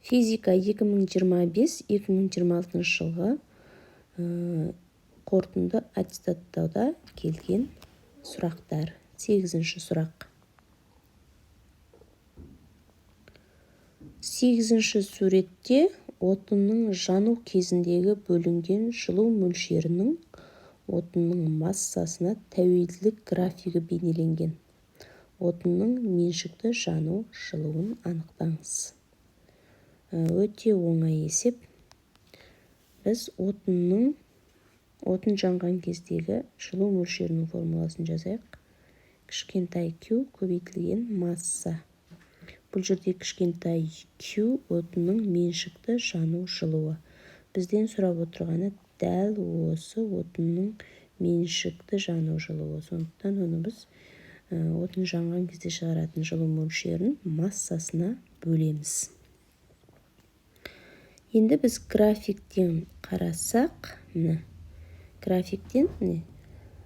Физика 2025-2026 жылғы қорытынды аттестаттауда келген сұрақтар. 8-ші сұрақ. 8-ші суретте отынның жану кезіндегі бөлінген жылу мөлшерінің отынның массасына тәуелділік графигі бейнеленген. Отынның меншікті жану жылуын анықтаңыз. Өте оңай есеп. Біз отын жанған кездегі жылу мөлшерінің формуласын жазайық. Кішкентай Q көбейтілген масса. Бұл жерде кішкентай Q отынның меншікті жану жылуы. Бізден сұрап отырғаны дәл осы отынның меншікті жану жылуы. Сондықтан оны біз отын жанған кезде шығаратын жылу мөлшерін массасына бөлеміз. Енді біз графиктен қарасақ, графиктен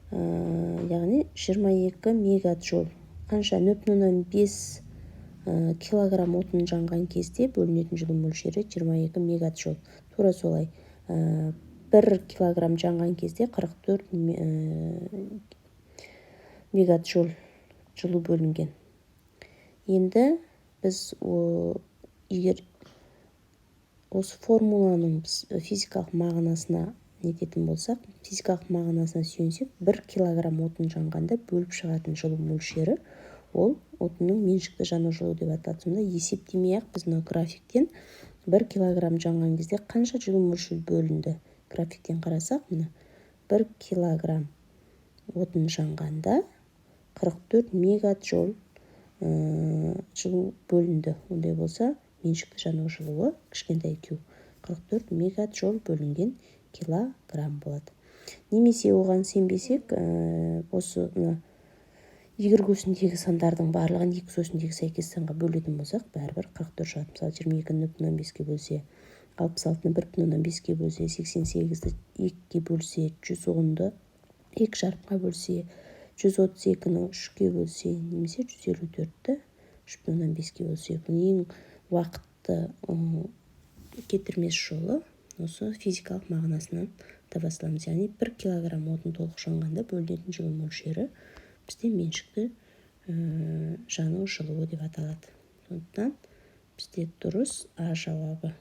яғни 22 мегаджоуль. Қанша 0,5 килограмм отын жанған кезде бөлінетін жылу мөлшері 22 мегаджоуль. Тура солай. 1 килограмм жанған кезде 44 мегаджоуль жылу бөлінген. Енді біз егер осы формуланың физикалық мағынасына нететін болсақ, физикалық мағынасына сүйенсек, 1 килограмм отын жанғанда бөліп шығатын жылу мөлшері ол отынның меншікті жану жылуы деп аталады. Сонда есептемей-ақ біз мына графиктен 1 килограмм жанған кезде қанша жылу мөлшері бөлінді? Графиктен қарасақ, 1 килограмм отын жанғанда 44 мегаджоуль жылу бөлінді. Ондай болса, меншікті жану жылуы кішкентай Q 44 мегаджоуль бөлінген килограмм болады. Немесе оған сенбесек, осы егер көсіндегі сандардың барлығын екі көсіндегі сәйкес санға бөлетін болсақ, бәрібір 44 шығады. Мысалы 22-ні 0,5-ке бөлсе, 66-ны 1,5-ке бөлсе, 88-ді 2-ке бөлсе, 110-ды 2 жарымға бөлсе, 132-ні 3-ке бөлсе, немесе 154-ді 3,5-ке бөлсе. Бұл ең уақытты кетірмес жолы осы физикалық мағынасынан таба саламыз. Яғни 1 килограмм отын толық жанғанда бөлінетін жылу мөлшері бізде меншікті жану жылуы деп аталады. Сондықтан бізде дұрыс А жауабы.